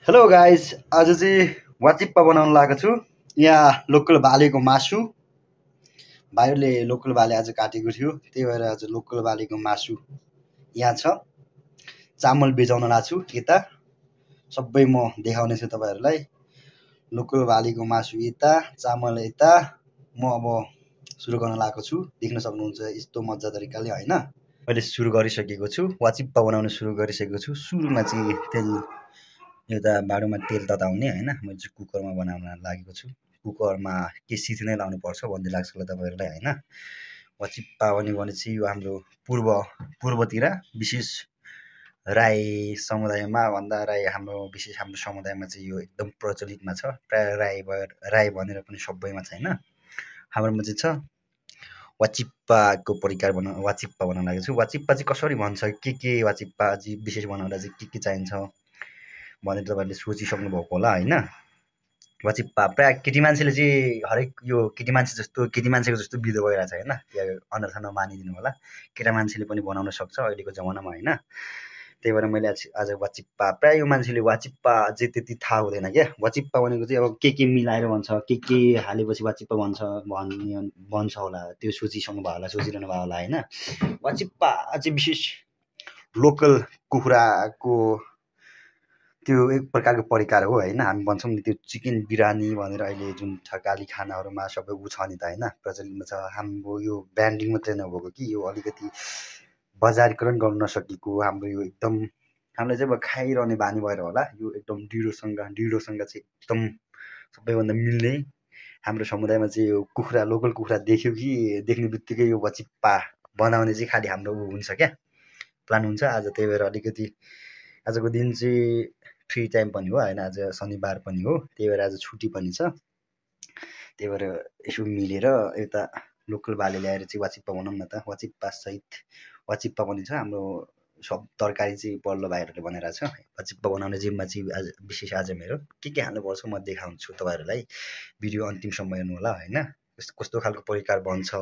Hello guys, आज चाहिँ वाचिप्पा बनाउन लागेको छु। यहाँ लोकल भालेको मासु, भाइहरूले लोकल भाले आज काटेको थियो, त्यही भएर आज लोकल भालेको मासु यहाँ छ। चामल बेचाउन लाग्छु यता, सबै म देखाउने छु तपाईँहरूलाई। लोकल भालेको मासु यता, चामल यता। म अब सुरु गर्न लागेको छु, देख्न सक्नुहुन्छ यस्तो मजा तरिकाले होइन। मैले सुरु गरिसकेको छु, वाचिप्पा बनाउन सुरु गरिसकेको छु। सुरुमा चाहिँ तेल एउटा भाँडोमा तेल तताउने होइन। मैले चाहिँ कुकरमा बनाउन लागेको छु। कुकरमा के सिटी नै लाउनुपर्छ भन्ने लाग्छ होला तपाईँहरूलाई होइन। वाचिप्पा भनेपछि यो हाम्रो पूर्वतिर विशेष राई समुदायमा भन्दा हाम्रो समुदायमा चाहिँ यो एकदम प्रचलितमा छ। प्रायः राई भनेर पनि सबैमा छैन, हाम्रोमा चाहिँ छ। वाचिप्पाको वाचिप्पा बनाउन लागेको छु। वाचिप्पा चाहिँ कसरी भन्छ, के वाचिप्पा चाहिँ विशेष बनाउँदा चाहिँ के चाहिन्छ भनेर तपाईँहरूले सोचिसक्नु भएको होला होइन। वाचिप्पा प्रायः केटी मान्छेले चाहिँ हरेक यो केटी मान्छेको जस्तो विधो भइरहेको छ होइन। त्यो अनर्थ नमानिदिनु होला, केटा मान्छेले पनि बनाउन सक्छ अहिलेको जमानामा होइन। त्यही भएर मैले आज वाचिप्पा, प्रायः यो मान्छेले वाचिप्पा चाहिँ त्यति थाहा हुँदैन क्या। वाचिप्पा भनेको चाहिँ अब के मिलाएर भन्छ, के हालेपछि वाचिप्पा भन्छ होला, त्यो सोचिरहनु भयो होला होइन। वाचिप्पा चाहिँ विशेष लोकल कुखुराको त्यो एक प्रकारको परिकार हो होइन। हामी भन्छौँ नि त्यो चिकन बिरयानी भनेर अहिले जुन थकाली खानाहरूमा सबै ऊ छ नि त होइन, प्रचलितमा छ। हाम्रो यो ब्रान्डिङ मात्रै नभएको कि यो अलिकति बजारीकरण गर्न नसकेको हाम्रो यो एकदम हामीलाई चाहिँ अब खाइरहने बानी भएर होला। यो एकदम ढिँडोसँग चाहिँ एकदम सबैभन्दा मिल्ने हाम्रो समुदायमा चाहिँ यो कुखुरा, लोकल कुखुरा देख्ने बित्तिकै यो वाचिप्पा बनाउने चाहिँ खालि हाम्रो ऊ हुन्छ क्या, प्लान हुन्छ आज। त्यही भएर अलिकति आजको दिन चाहिँ फ्री टाइम पनि हो होइन, आज शनिबार पनि हो, त्यही भएर आज छुट्टी पनि छ। त्यही भएर यसो मिलेर एउटा लोकल भाले ल्याएर चाहिँ वाचिप्पा बनाउँ न त। वाचिप्पा बनिन्छ। हाम्रो सब तरकारी चाहिँ पल्लो भाइहरूले बनाइरहेको छ। वाचिप्पा बनाउने जिम्मा चाहिँ आज विशेष आज मेरो। के हाल्नुपर्छ म देखाउँछु तपाईँहरूलाई, भिडियो अन्तिमसम्म हेर्नु होला होइन। कस्तो खालको परिकार बन्छ,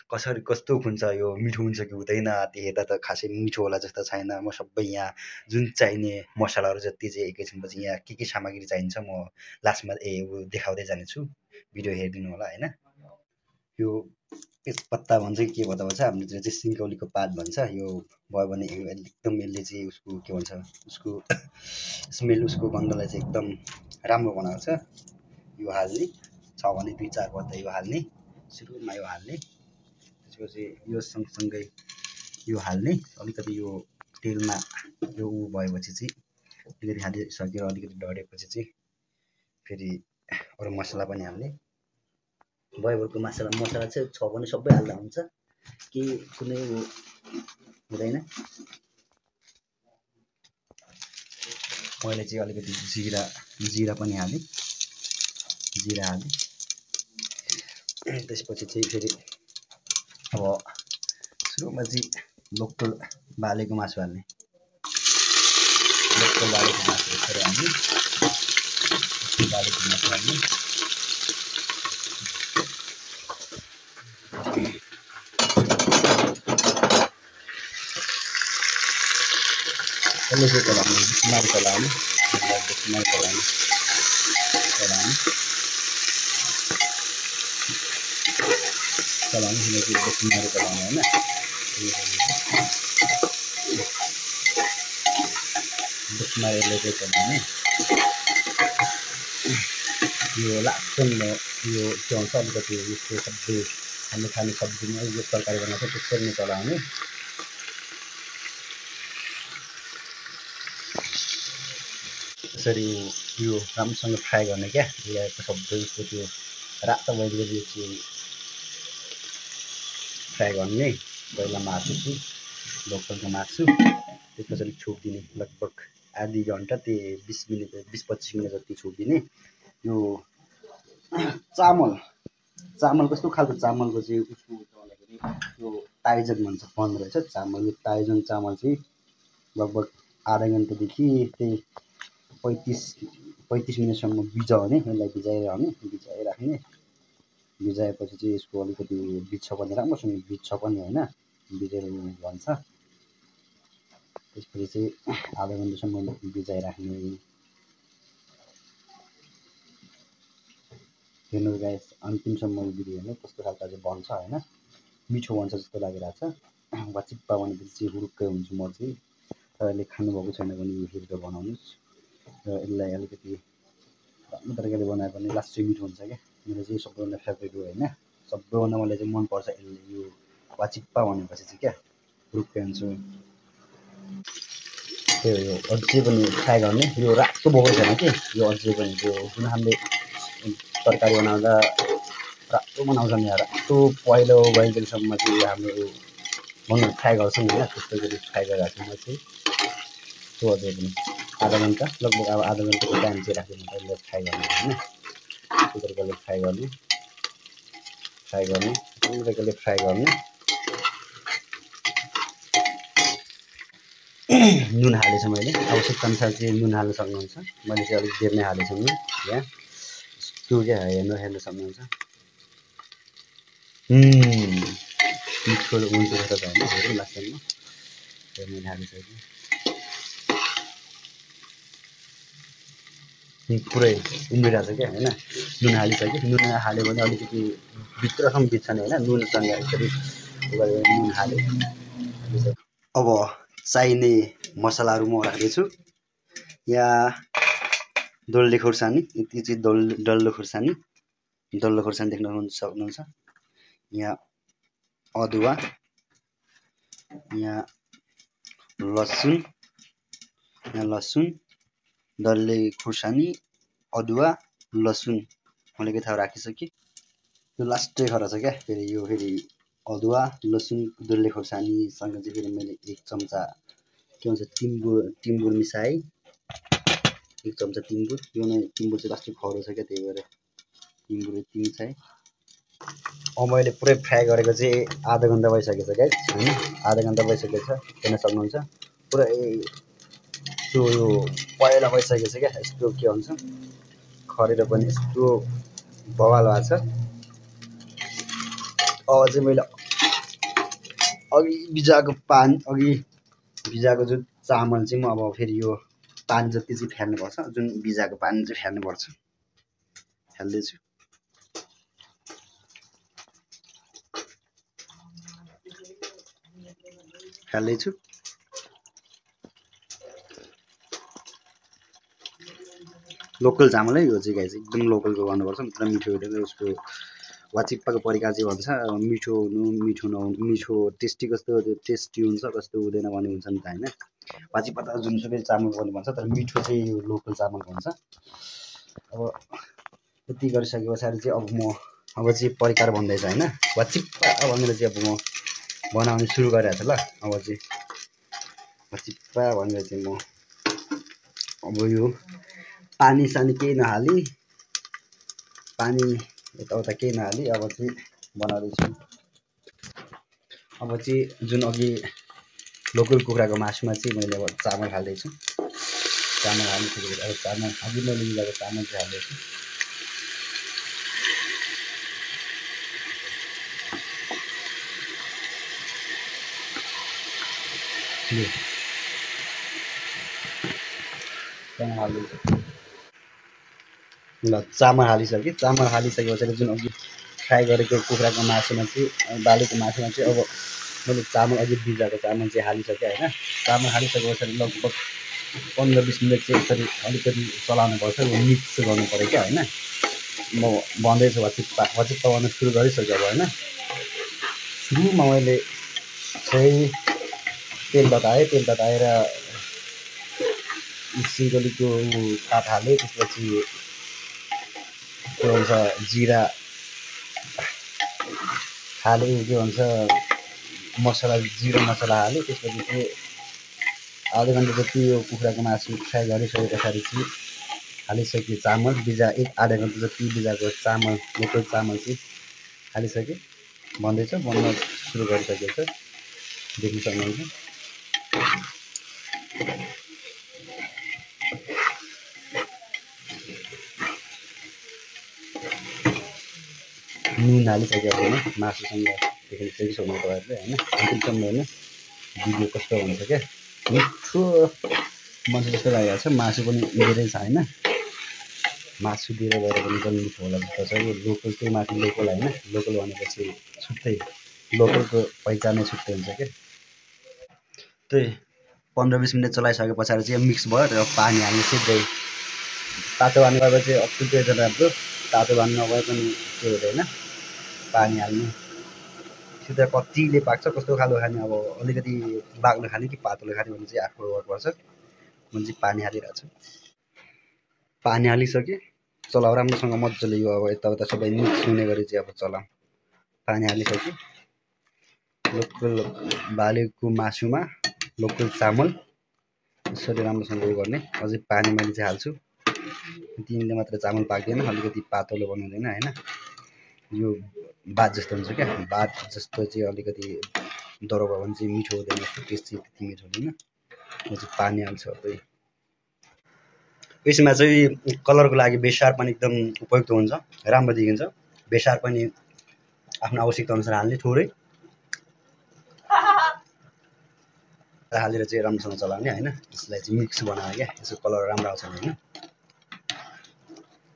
कस्तो हुन्छ, यो मिठो हुन्छ कि हुँदैन, त्यो हेर्दा त खासै मिठो होला जस्तो छैन। म सबै यहाँ जुन चाहिने मसलाहरू जति चाहिँ एकैछिनपछि यहाँ के सामग्री चाहिन्छ म लास्टमा देखाउँदै जानेछु, भिडियो हेरिदिनु होला होइन। यो तेजपत्ता भन्छ कि के भन्दा भन्छ, हाम्रोतिर चाहिँ सिन्कौलीको पात भन्छ। यो भयो भने एकदम यसले चाहिँ उसको के भन्छ, उसको स्मेल, उसको गन्धलाई चाहिँ एकदम राम्रो बनाउँछ। यो हाल्ने छ भने 2-4 पत्ता यो हाल्ने, सुरुमा यो हाल्ने, त्यसपछि यो सँगसँगै यो हाल्ने। अलिकति यो तेलमा यो ऊ भएपछि चाहिँ अलिकति हालिसकेर अलिकति डढेपछि चाहिँ फेरि अरू मसला पनि हाल्ने। भयभरको मसला चाहिँ छ भने सबै हाल्दा हुन्छ, के कुनै हुँदैन। मैले चाहिँ अलिकति जिरा पनि हालेँ, त्यसपछि चाहिँ फेरि अब सुरुमा चाहिँ लोकल भालेको मासु हाल्ने। चलाउने होइन। यो लास्टमा यो के भन्छ अलिकति यसको सब्जी हामीले खाने सब्जीमा यो तरकारी बनाएको त्यसरी नै चलाउने। त्यसरी यो राम्रोसँग फ्राई गर्ने क्या। ल्याएको सबै त्यो रातो भइदिएपछि चाहिँ फ्राई गर्ने। पहिला मासु चाहिँ लोकलको मासु, त्यसपछि छोपिदिने लगभग आधी घन्टा, 20-25 मिनट जति छोपिदिने। यो चामल कस्तो खालको चामलको चाहिँ उसको भन्दाखेरि यो ताइजन भन्दो रहेछ चामल। यो ताइजन चामल चाहिँ लगभग आधा घन्टादेखि त्यही 35 मिनटसम्म भिजाउने। यसलाई भिजाइराख्ने। भिजाएपछि चाहिँ यसको अलिकति भिज्छ पनि, राम्रोसँग भिज्छ पनि होइन, भिजेर भन्छ। त्यसपछि चाहिँ आधा घन्टासम्म भिजाइराख्ने। हेर्नु गाइस अन्तिमसम्म भिडियो हेर्नु कस्तो खालको चाहिँ बन्छ होइन मिठो बन्छ जस्तो लागिरहेछ वाचिप्पा भनेपछि चाहिँ हुरुक्कै हुन्छु म चाहिँ तपाईँले खानुभएको छैन भने यो हेरेर बनाउनुहोस् र यसलाई अलिकति राम्रो तरिकाले बनायो भने लास्ट चाहिँ मिठो हुन्छ क्या मेरो चाहिँ सबैभन्दा फेभरेट हो होइन सबैभन्दा मलाई चाहिँ मनपर्छ यसले यो वाचिप्पा भनेपछि चाहिँ क्या हुरुक्कै हुन्छु त्यो यो अझै पनि फ्राई गर्ने यो रातो भएको छैन कि यो अझै पनि त्यो जुन हामीले तरकारी बनाउँदा रातो बनाउँछ नि रातो पहिलो गइन्जेलसम्म चाहिँ हामीले यो बनाउनु फ्राई गर्छौँ होइन त्यस्तो गरी फ्राई गरिरहेको छु म चाहिँ त्यो अझै पनि आधा घन्टा लगभग अब आधा घन्टाको टाइम चाहिँ राख्नु यसलाई फ्राई गर्ने होइन त्यो तरिकाले फ्राई गर्ने त्यो तरिकाले फ्राई गर्ने नुन हालेछु मैले आवश्यकता अनुसार चाहिँ नुन हाल्न सक्नुहुन्छ मैले चाहिँ अलिक धेरै नै हालेछु नुन यहाँ यस्तो क्या हेर्नु सक्नुहुन्छ मिठो हुन्छ त होइन हेरौँ लास्टमा मैले हालिसकेँ पुरै उम्रिरहेको छ क्या होइन नुन हालिसक्यो नुन हाल्यो भने अलिकति भित्रसम्म बित्छ नि होइन नुनसँग यसरी नुन हाल्यो अब चाहिने मसलाहरू म राख्दैछु यहाँ डल्ले खोर्सानी यति चाहिँ डल्लो खोर्सानी देख्न सक्नुहुन्छ यहाँ अदुवा यहाँ लसुन डल्ले खुर्सानी अदुवा लसुन अलिकति थाहा राखिसकेँ यो लास्टै खरा छ क्या फेरि यो फेरि अदुवा लसुन डल्ले खोर्सानीसँग चाहिँ फेरि मैले 1 चम्चा के भन्छ टिम्बुर मिसाएँ 1 चम्चा टिम्बुर यो नै टिम्बुर चाहिँ लास्टै खरो छ क्या त्यही भएर टिम्बुर यति मिसाएँ अब मैले पुरै फ्राई गरेको चाहिँ आधा घन्टा भइसकेको छ गाइस होइन आधा घन्टा भइसकेको छ हेर्न सक्नुहुन्छ पुरै त्यो यो पहिला भइसकेको छ क्या यस्तो के भन्छ खरेर पनि यस्तो बवाल भएको छ अब चाहिँ मैले अघि भिजाएको जुन चामल चाहिँ म अब फेरि यो पानी जति चाहिँ फ्याल्नुपर्छ जुन भिजाएको पानी चाहिँ फ्याल्नुपर्छ फ्याल्दैछु लोकल चामल है यो चाहिँ गाइस एकदम लोकलको गर्नुपर्छ पुरा मिठो हुँदैन उसको वाचिप्पाको परिकार चाहिँ भन्छ मिठो हुनु मिठो टेस्टी कस्तो टेस्टी हुन्छ कस्तो हुँदैन भन्ने हुन्छ नि त होइन वाचिप्पा त जुनसुकै चामल गर्नु भन्छ तर मिठो चाहिँ यो लोकल चामलको हुन्छ अब यति गरिसके पछाडि चाहिँ अब चाहिँ परिकार भन्दैछ होइन वाचिप्पा भनेर चाहिँ अब म बनाउने सुरु गरिरहेको छु ल अब चाहिँ वाचिप्पा भनेर चाहिँ म अब यो पानी सानी केही नहाली पानी यताउता केही नहाली अब चाहिँ बनाउँदैछु अब चाहिँ जुन अघि लोकल कुखुराको मासुमा चाहिँ मैले अब चामल हाल्दैछु चामल हालिसकेपछि अब चामल अघि मैले मिलाएको चामल चाहिँ हाल्दैछु ल चामल हालिसकेपछि जुन अघि फ्राई गरेको कुखुराको मासुमा चाहिँ बालीको मासुमा चाहिँ अब मैले चामल अघि भिजाएको चामल चाहिँ हालिसकेँ होइन चामल हालिसके पछाडि लगभग 15-20 मिनट चाहिँ यसरी अलिकति चलाउनुपर्छ मिक्स गर्नु पऱ्यो क्या होइन म भन्दैछु वाचिप्पा गर्न सुरु गरिसकेँ अब होइन सुरुमा मैले चाहिँ तेल तताएर सिङ्गलीको पात हालेँ त्यसपछि के भन्छ जिरा हालेँ के भन्छ जिरा मसला हालेँ त्यसपछि चाहिँ आधा घन्टा जति यो कुखुराको मासु फ्राई गरिसके पछाडि चाहिँ हालिसकेँ चामल आधा घन्टा जति भिजाएको चामल लोकल चामल चाहिँ हालिसकेँ बन्न सुरु गरिसकेको छ देख्न सक्नुहुन्छ नुन हालिसक्यो भने मासुसँग देख्न सक्नुहुन्छ तपाईँहरूले होइन अन्तिमसम्म हेर्नु भिडियो कस्तो हुन्छ क्या मिठो मासु जस्तो लागेको छ मासु पनि धेरै छ होइन मासु दिएर गएर पनि एकदम मिठो होला जस्तो छ कि लोकल त्यही माथि लोकल होइन लोकल भनेपछि छुट्टै लोकलको पहिचानै छुट्टै हुन्छ क्या त्यही 15-20 मिनट चलाइसके पछाडि चाहिँ मिक्स भयो र पानी हाल्नु सिधै तातो पानी भएपछि अत्यन्तै राम्रो तातो पानी नभए पनि के हुँदैन पानी हाल्नु सिधै कतिले पाक्छ कस्तो खालको खाने अब अलिकति बाक्लो खाने कि पातलो खाने भने चाहिँ आफ्नो पर्छ म चाहिँ पानी हालिरहेको छु पानी हालिसकेँ चलाउ राम्रोसँग मजाले यो अब यताउता सबै मिक्स हुने गरी चाहिँ अब चलाऊ पानी हालिसकेँ लोकल भालेको मासुमा लोकल चामल यसरी राम्रोसँग उयो गर्ने अझै पानी मैले चाहिँ हाल्छु तिमीले मात्र चामल पाक्दैन अलिकति पातलो बनाउँदैन होइन यो भात जस्तो हुन्छ क्या भात जस्तो चाहिँ अलिकति दह्रो भयो भने चाहिँ मिठो हुँदैन टेस्ट चाहिँ त्यति मिठो हुँदैन म चाहिँ पानी हाल्छु अब यसमा चाहिँ कलरको लागि बेसार पनि एकदम उपयुक्त हुन्छ राम्रो देखिन्छ बेसार पनि आफ्नो आवश्यकता अनुसार हाल्ने थोरै हालेर चाहिँ राम्रोसँग चलाउने होइन यसलाई चाहिँ मिक्स बनायो क्या यसको कलर राम्रो आउँछ होइन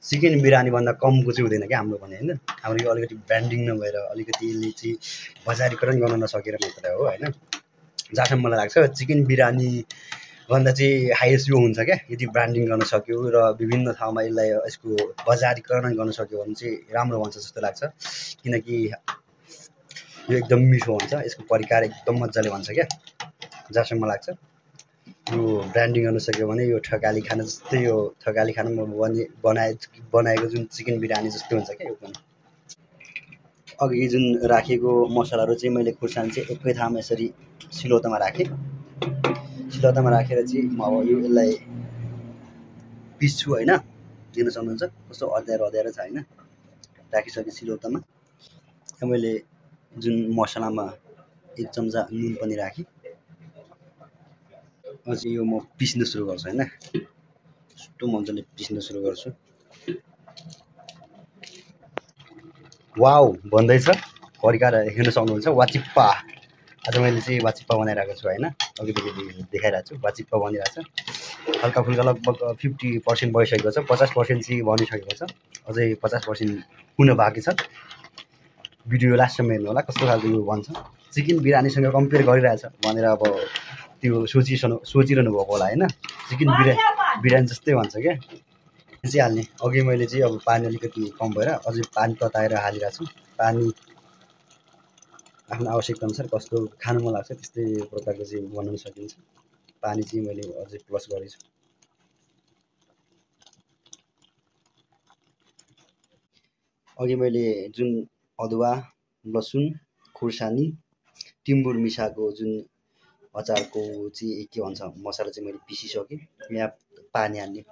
चिकन बिरयानीभन्दा कमको चाहिँ हुँदैन क्या हाम्रो भने होइन हाम्रो यो अलिकति ब्रान्डिङ नभएर अलिकति यसले चाहिँ बजारीकरण गर्न नसकेर मात्र हो होइन जहाँसम्म मलाई लाग्छ चिकन बिरयानी भन्दा चाहिँ हाइएस्ट यो हुन्छ क्या यदि ब्रान्डिङ गर्न सक्यो र विभिन्न ठाउँमा यसलाई यसको बजारीकरण गर्न सक्यो भने चाहिँ राम्रो हुन्छ जस्तो लाग्छ किनकि यो एकदम मिठो हुन्छ यसको परिकार एकदम मजाले भन्छ क्या जहाँसम्म लाग्छ यो ब्रान्डिङ गर्न सक्यो भने यो ठकाली खाना जस्तै यो ठकाली खानामा बनाएको जुन चिकन बिरयानी जस्तै हुन्छ क्या यो पनि अघि जुन राखेको मसलाहरू चाहिँ मैले खुर्सानी चाहिँ एकै ठाउँमा यसरी सिलौटोमा राखेँ सिलौटोमा राखेर चाहिँ म अब यो यसलाई पिस्छु होइन दिन सक्नुहुन्छ कस्तो अँध्यारो छ होइन राखिसकेँ सिलौटोमा मैले जुन मसलामा 1 चम्चा नुन पनि राखेँ अझै यो म पिस्न सुरु गर्छु होइन यस्तो मजाले पिस्न सुरु गर्छु वाउ भन्दैछ परिकार हेर्न सक्नुहुन्छ वाचिप्पा आज मैले चाहिँ वाचिप्पा बनाइरहेको छु होइन अघिदेखि देखाइरहेको छु वाचिप्पा बनिरहेको छ हल्का फुल्का लगभग 50% भइसकेको छ 50% चाहिँ बनिसकेको छ अझै 50% हुन बाँकी छ भिडियो लास्टसम्म हेर्नु होला कस्तो खालको यो भन्छ चिकन बिरयानीसँग कम्पेयर गरिरहेछ भनेर अब त्यो सोचिरहनु भएको होला होइन चिकन बिरयानी जस्तै भन्छ क्या चाहिँ हाल्ने अघि मैले चाहिँ अब पानी अलिकति कम भएर अझै पानी तताएर हालिरहेको छु पानी आफ्नो आवश्यकता अनुसार कस्तो खानु मन लाग्छ त्यस्तै प्रकारको चाहिँ बनाउन सकिन्छ पानी चाहिँ मैले अझै प्लस गरेछु अघि मैले जुन अदुवा लसुन खुर्सानी टिम्बुर मिसाएको जुन अचारको चाहिँ के भन्छ मसला चाहिँ मैले पिसिसकेँ यहाँ पानी हाल्ने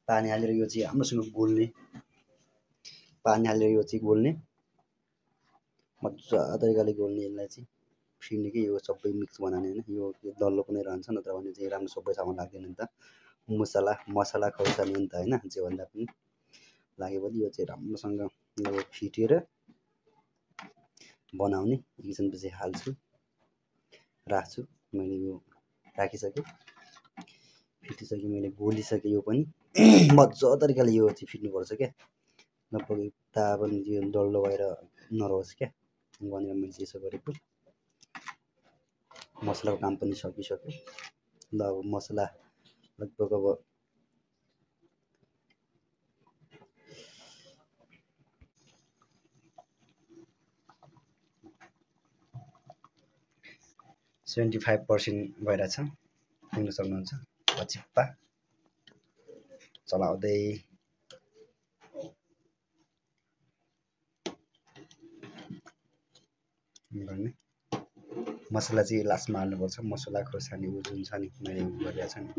पानी हालेर यो चाहिँ राम्रोसँग गोल्ने पानी हालेर यो चाहिँ गोल्ने मजा तरिकाले गोल्ने यसलाई चाहिँ फिर्ने कि यो सबै मिक्स बनाउने होइन यो डल्लो पनि रहन्छ नत्र भने चाहिँ राम्रो सबै ठाउँमा लाग्दैन नि त मसला खोर्सानी नि त होइन जे भन्दा पनि लागेपछि यो चाहिँ राम्रोसँग अब फिटेर बनाउने एकछिनपछि हाल्छु राख्छु मैले यो राखिसकेँ फिटिसकेँ मैले गोलिसकेँ यो पनि मजा तरिकाले यो चाहिँ फिट्नुपर्छ क्या लगभग यता पनि यो डल्लो भएर नरहोस् क्या भनेर मैले यसो गरेको मसलाको काम पनि सकिसक्यो ल अब मसला लगभग अब 75% भइरहेछ देख्न सक्नुहुन्छ वाचिप्पा चलाउँदै गर्ने मसला चाहिँ लास्टमा हाल्नुपर्छ मसला खोर्सानी जुन छ नि मैले गरिरहेको छु नि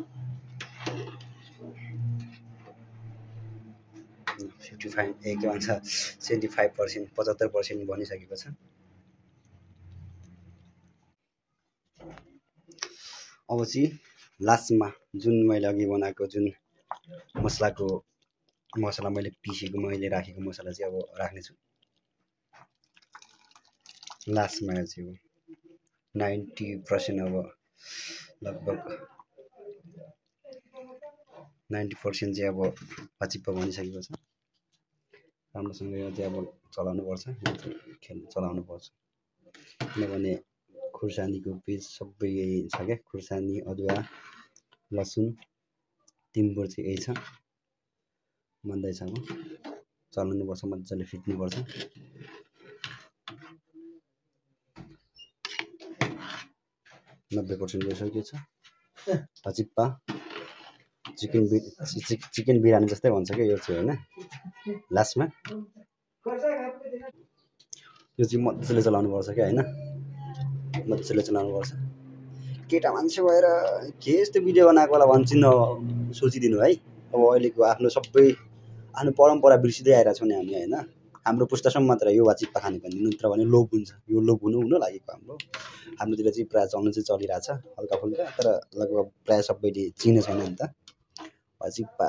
55 के भन्छ 75% 75% बनिसकेको छ अब चाहिँ लास्टमा जुन मैले अघि बनाएको जुन मसला मैले पिसेको मैले राखेको मसला चाहिँ अब राख्नेछु लास्टमा चाहिँ 90% अब लगभग 90% चाहिँ अब वाचिप्पा बनिसकेको छ। राम्रोसँग यो चाहिँ अब चलाउनुपर्छ, चलाउनुपर्छ किनभने खुर्सानीको पेस्ट सबै यही छ क्या। खुर्सानी, अदुवा, लसुन, तिम्बुर चाहिँ यही छ। बन्दैछ अब चलाउनुपर्छ, मजाले फिट्नुपर्छ। नब्बे % भइसकेको छ। वाचिप्पा चिकन बिरयानी जस्तै भन्छ क्या यो चाहिँ होइन। लास्टमा यो चाहिँ मजाले चलाउनुपर्छ क्या होइन, मजाले चलाउनुपर्छ। केटा मान्छे भएर के यस्तो भिडियो बनाएको होला भन्छन् सोचिदिनु है। अब अहिलेको आफ्नो सबै आफ्नो परम्परा बिर्सिँदै आइरहेको छौँ नि हामी होइन। हाम्रो पुस्तासम्म मात्र यो वाचिप्पा खाने भन्ने, नत्र भने लोभ हुन्छ। यो लोभ हुनु लागेको हाम्रोतिर चाहिँ प्रायः चल्न चाहिँ चलिरहेछ हल्का फुल्का, तर लगभग प्रायः सबैले चिने छैन नि त वाचिप्पा।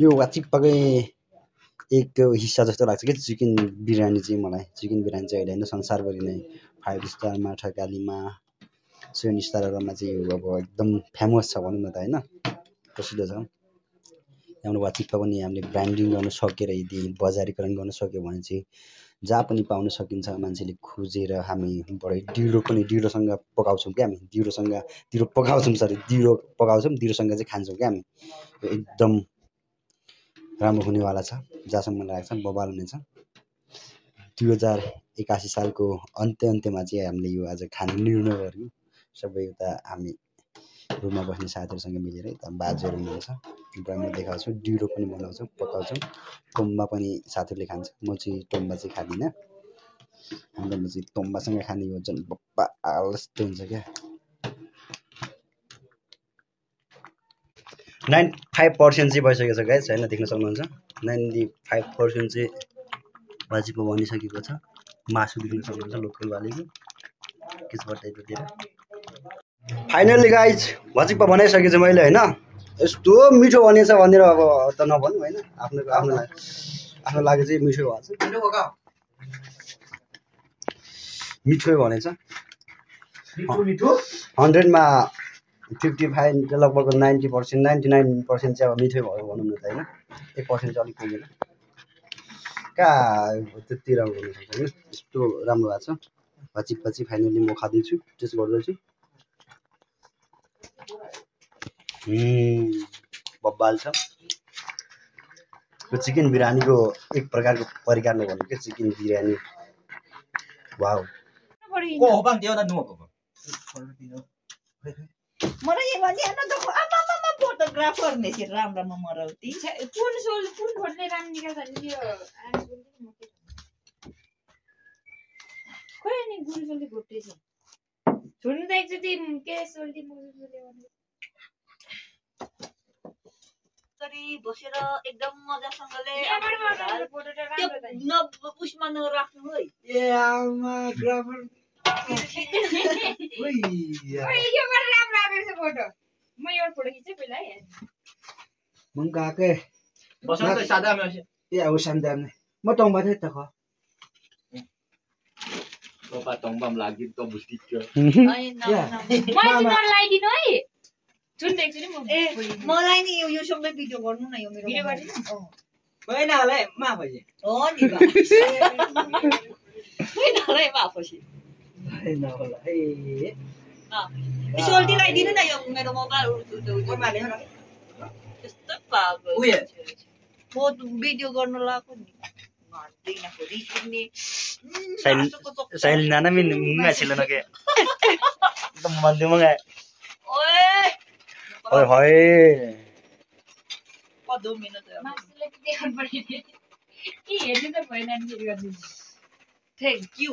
यो वाचिप्पाकै एक हिस्सा जस्तो लाग्छ कि चिकन बिरयानी चाहिँ मलाई। चिकन बिरयानी चाहिँ अहिले होइन संसारभरि नै 5 स्टारमा, ठकालीमा, 7 स्टारहरूमा चाहिँ यो अब एकदम फेमस छ भनौँ न त होइन, प्रसिद्ध छ। हाम्रो वाचिप्पा पनि हामीले ब्रान्डिङ गर्न सकेर यदि बजारीकरण गर्न सक्यो भने चाहिँ जहाँ पनि पाउन सकिन्छ। मान्छेले खोजेर हामी बडै ढिँडोसँग पकाउँछौँ क्या हामी। ढिँडो पकाउँछौँ चाहिँ खान्छौँ क्या हामी। यो एकदम राम्रो हुनेवाला छ, जहाँसम्म मलाई लाग्छ बबाल हुनेछ। 2081 सालको अन्त्यमा चाहिँ हामीले यो आज खाने निर्णय गऱ्यौँ। सबै उता हामी रुममा बस्ने साथीहरूसँग मिलेर यता बाजेहरू हुनुहुन्छ, म देखाउँछु। ढिँडो पनि बनाउँछौँ, पकाउँछौँ। तोम्बा पनि साथीहरूले खान्छ, म चाहिँ तोम्बा चाहिँ खाँदिनँ। हाम्रोमा चाहिँ तोम्बासँग खाने हो झन् बब्बाल जस्तो हुन्छ क्या। 95% चाहिँ भइसकेको छ गाइस होइन, देख्न सक्नुहुन्छ। 95% चाहिँ वाचिप्पा बनिसकेको छ। मासु देख्न सक्नुहुन्छ लोकल वालीको किसबाट यतातिर। फाइनल्ली गाइस वाचिप्पा बनाइसकेको छु मैले होइन। यस्तो मिठो बनेछ भनेर अब त नभनौँ होइन, आफ्नो लागि चाहिँ मिठो भएको छ। मिठो बनेछ 100मा 55 लगभग 90% 99% चाहिँ अब मिठै भयो भनौँ न त होइन। 1% चाहिँ अलिक पुगेन कहाँ त्यति राम्रो हुन सक्छ होइन। यस्तो राम्रो भएको छ वाचिप्पा चाहिँ। फाइनल्ली म खाँदैछु, टेस्ट गर्दैछु। बब्बाल छ। यो चिकन बिरयानीको एक प्रकारको परिकार नै भनौँ क्या, चिकन बिरयानी। वाउ फोटोग्राफर ने राम्रो मराउती कुन फोटोले राम्रो निकाल्छ नि यो खोइ नि गुरुजले घोटे छ छोड्नु त एकचोटी के सोल्टी मजुले गरी बसेर एकदम मजासँगले फोटो त राम्रो छ न उस्मा नराख्नु है। ए आमा ग्राफर ओइ यो पनि राम्रो आएको छ फोटो। म यो फोटो खिच्छु पहिला है। मन काके बसन्त सादा में ए अब शान्ताम ने म टंबा थे त ख बाबा टंबम लागि त बुस्टिक है म लाइदिनु है जुन देख्छु नि म मलाई नि यो सबै भिडियो गर्नु न यो मेरो भिडियो गर्दिनु होइन होला मा भइजे हो नि बा होइन होला माफसी होइन होला ए सोल्टीलाई दिनु न यो मेरो मोबाइल माले हो त्यस्तो पागल उयो म भिडियो गर्न लाग्यो नि मान्दैन रिस उठ्ने साइल नाना मिन मुंगा छिलो न के एकदम मन्दिर मगा ओए होय कदो मिनट मासुले के देखाउनु पर्यो के हेर्नु त भएन नि फेरि गर्नु थ्यांक यू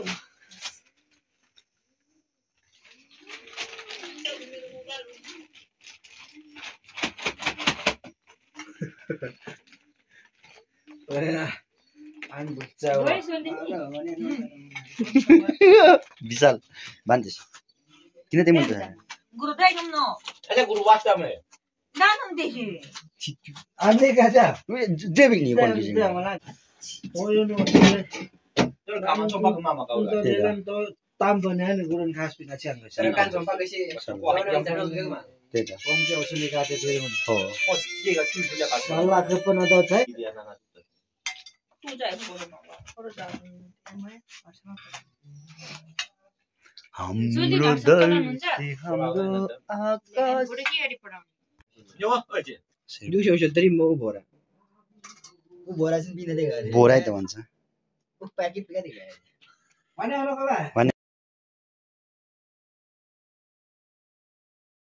विशाल बान्दिस किन तिमी त गुरु दाइगम न अच्छा गुरु वास्ता में नानु देखि आले गाजा जे बिग्नी कोन मलाई ओयो न तो काम चोपा को मामा का उला तो ताम बनाए न गुरुन खास पिना च्याङ तर कान चोपा कैसे त्यही त कम चाहिँ उसले काटे फेरि भने हो सल्लाहको पनि दो छ है तू जाए फोटो जाऊ हाम्रो दर्जी हाम्रो आकाश फोटो के गरी पढाउने यो अझै 270 म भोरा उ भोरा चाहिँ बिना दे गरे बोराइ त भन्छ उ प्याकेट के दे गरे भने